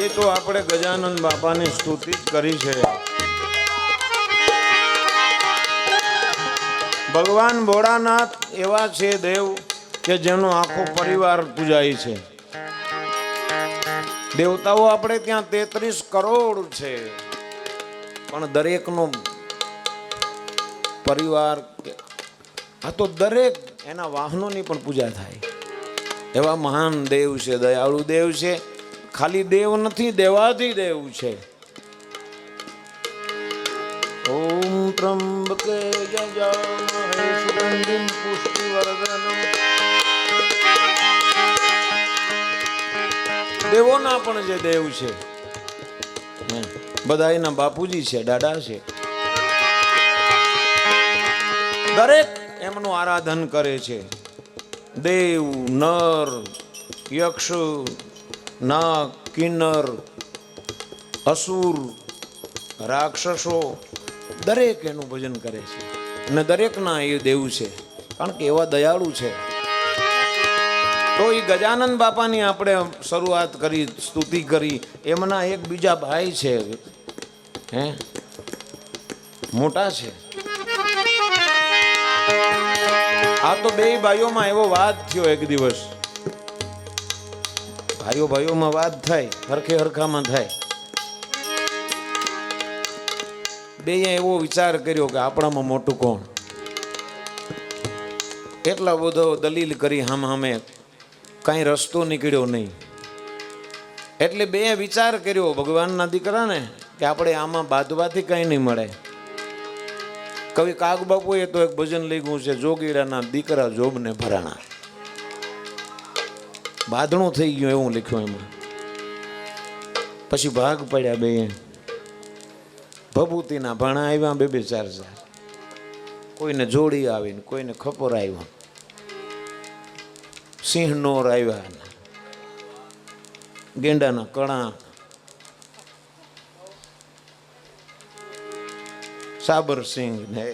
આજે તો આપણે ગજાનંદ બાપાની સ્તુતિ જ કરી છે. ભગવાન ભોળાનાથ એવા છે દેવ કે જેનો આખો પરિવાર પૂજાય છે. દેવતાઓ આપણે ત્યાં 33 કરોડ છે, પણ દરેકનો પરિવાર આ તો દરેક એના વાહનોની પણ પૂજા થાય. એવા મહાન દેવ છે, દયાળુ દેવ છે. ખાલી દેવ નથી, દેવાધી દેવ છે. ઓમ ત્રંબકે યજામહે સુગંધિમ પુષ્ટિવર્ધનમ. દેવોના પણ જે દેવ છે, બધા એના બાપુજી છે, દાદા છે. દરેક એમનું આરાધન કરે છે. દેવ, નર, યક્ષ, નાગ, કિન્નર, અસુર, રાક્ષસો દરેક એનું ભજન કરે છે. અને દરેકના એ દેવ છે, કારણ કે એવા દયાળુ છે. તો એ ગજાનંદ બાપાની આપણે શરૂઆત કરી, સ્તુતિ કરી. એમના એક બીજા ભાઈ છે, મોટા છે. આ તો બે ભાઈઓમાં એવો વાદ થયો એક દિવસ. ભાઈઓમાં વાત થાય, હરખે હરખામાં થાય. બે એવો વિચાર કર્યો કે આપણામાં મોટું કોણ. એટલા બધો દલીલ કરી, હામે કઈ રસ્તો નીકળ્યો નહીં. એટલે બે વિચાર કર્યો ભગવાનના દીકરાને કે આપણે આમાં બાંધવાથી કઈ નહીં મળે. કવિ કાગબાપુએ તો એક ભજન લખ્યું છે, જોગીરાના દીકરા જોબને ભરાણા. બાંધણું થઈ ગયું એવું લખ્યું એમાં. પછી ભાગ પડ્યા બે. ભભૂતિના ભાણા આવ્યા બે ચાર. કોઈને જોડી આવીને, કોઈને ખપોર આવ્યા, સિંહ નોર આવ્યા, ગેંડાના કણા, સાબરસિંહ ને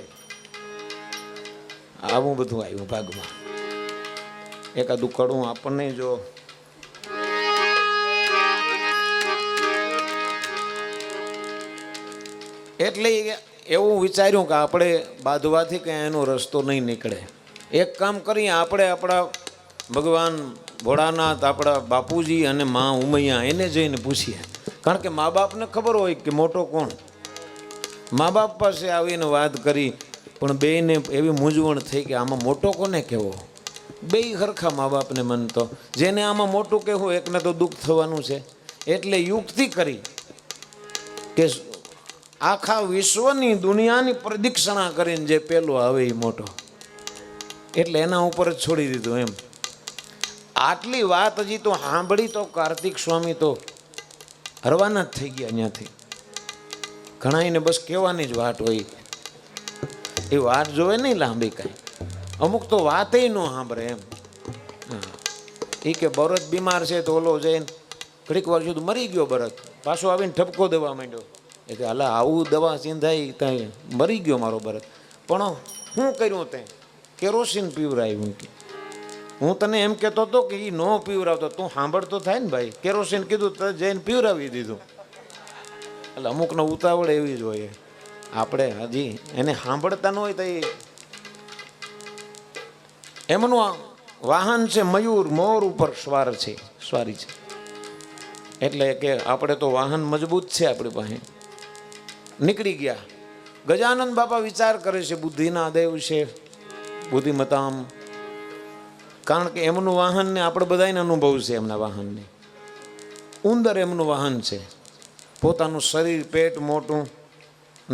આવું બધું આવ્યું ભાગમાં. એકાદું કડું આપણને જો એટલે એવું વિચાર્યું કે આપણે બાંધવાથી કઈ એનો રસ્તો નહીં નીકળે. એક કામ કરીએ, આપણે આપણા ભગવાન ભોળાનાથ, આપણા બાપુજી અને મા ઉમૈયા એને જઈને પૂછીએ. કારણ કે મા બાપને ખબર હોય કે મોટો કોણ. મા બાપ પાસે આવીને વાત કરી, પણ બેયને એવી મૂંઝવણ થઈ કે આમાં મોટો કોને કહેવો. બે હરખા મા બાપને મનતો. જેને આમાં મોટું કહેવું એકને તો દુઃખ થવાનું છે. એટલે યુક્તિ કરી કે આખા વિશ્વની દુનિયાની પ્રદક્ષિણા કરીને જે પેલો આવે એ મોટો. એટલે એના ઉપર જ છોડી દીધું એમ. આટલી વાત હજી તો સાંભળી તો કાર્તિક સ્વામી તો હરવાના જ થઈ ગયા ત્યાંથી. ઘણા એને બસ કહેવાની જ વાત હોય. એ વાત જોવે નહીં લાંબી કાંઈ. અમુક તો વાતે ન સાંભળે એમ. એ કે બરત બીમાર છે તો ઓલો જઈને ઘડીક વાર સુધી મરી ગયો બરત, પાછો આવીને ઠપકો દેવા માંડ્યો. એટલે હાલા આવું દવા સિંધાઈ ત્યાં મરી ગયો મારો બરત. પણ શું કર્યું તે? કેરોસીન પીવરાવ્યું. કે હું તને એમ કહેતો હતો કે એ ન પીવરાવતો, તું સાંભળતો થાય ને ભાઈ. કેરોસીન કીધું તો જઈને પીવરાવી દીધું. એટલે અમુકનો ઉતાવળ એવી જ હોય. આપણે હજી એને સાંભળતા ન હોય તો એમનું વાહન છે મયુર, મોર ઉપર સ્વારી છે. એટલે કે આપણે તો વાહન મજબૂત છે આપણી પાસે. નીકળી ગયા. ગજાનંદ બાપા વિચાર કરે છે, બુદ્ધિના દેવ છે, બુદ્ધિમતામ. કારણ કે એમનું વાહનને આપણે બધાને અનુભવ છે. એમના વાહનને ઉંદર એમનું વાહન છે. પોતાનું શરીર, પેટ મોટું,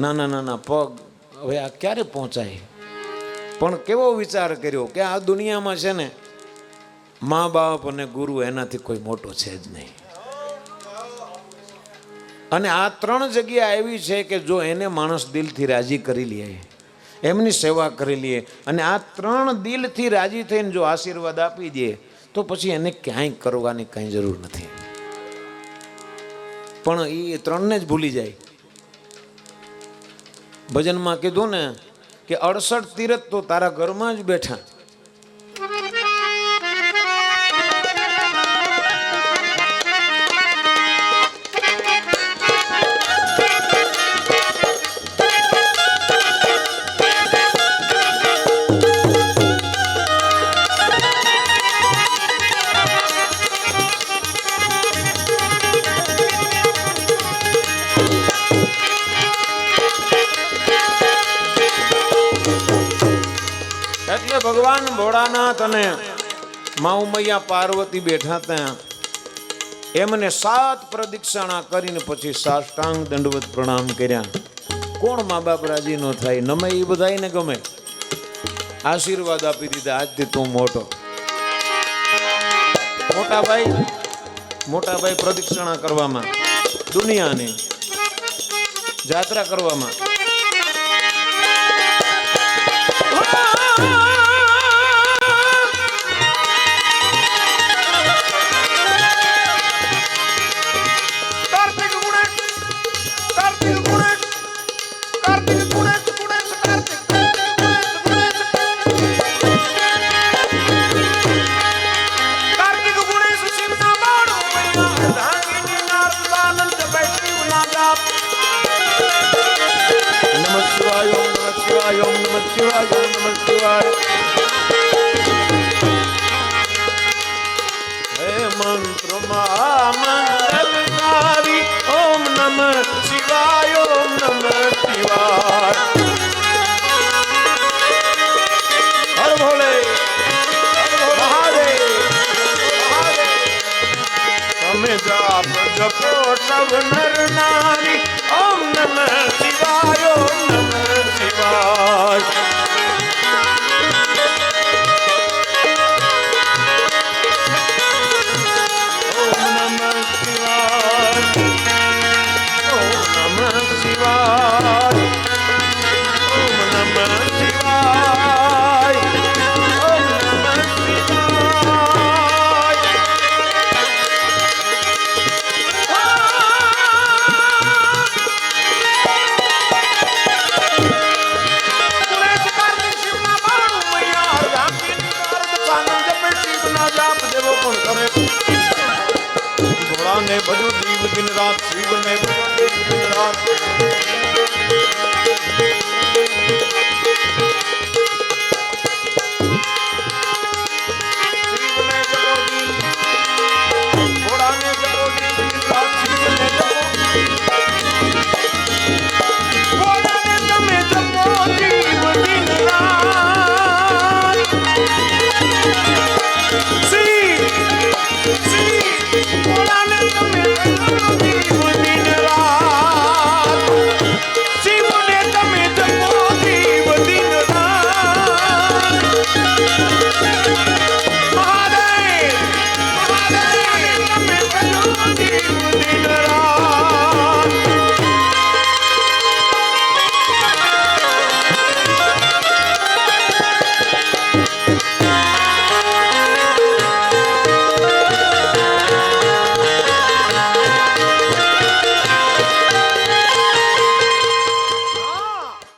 નાના નાના પગ. હવે આ ક્યારે પહોંચાય? પણ કેવો વિચાર કર્યો કે આ દુનિયામાં છે ને મા બાપ અને ગુરુ એનાથી કોઈ મોટો છે જ નહીં. અને આ 3 જગ્યા એવી છે કે જો એને માણસ દિલથી રાજી કરી લે, એમની સેવા કરી લે, અને આ 3 દિલથી રાજી થઈને જો આશીર્વાદ આપી દે, તો પછી એને ક્યાંય કરવાની કાંઈ જરૂર નથી. પણ એ 3ને જ ભૂલી જાય. ભજનમાં કીધું ને કે 68 તીરથ તો તારા ઘરમાં જ બેઠા. ભોળાનાથ અને મા ઉમૈયા પાર્વતી બેઠા ત્યાં એમને 7 પ્રદક્ષિણા કરીને પછી સાષ્ટાંગ દંડવત પ્રણામ કર્યા. કોણ મા બાપ રાજી નો થાય? નમે એ બધાને ગમે. આશીર્વાદ આપી દીધા, આજથી તું મોટો. મોટાભાઈ પ્રદક્ષિણા કરવામાં, દુનિયાની જાત્રા કરવામાં. નર નારી ઓમ નમઃ શિવાય ઓમ નમઃ શિવાય. ભોળાને ભજો દીવ દિન રાત, શિવને ભજો દીવ દિન રાત. શિવને ભજો દીવ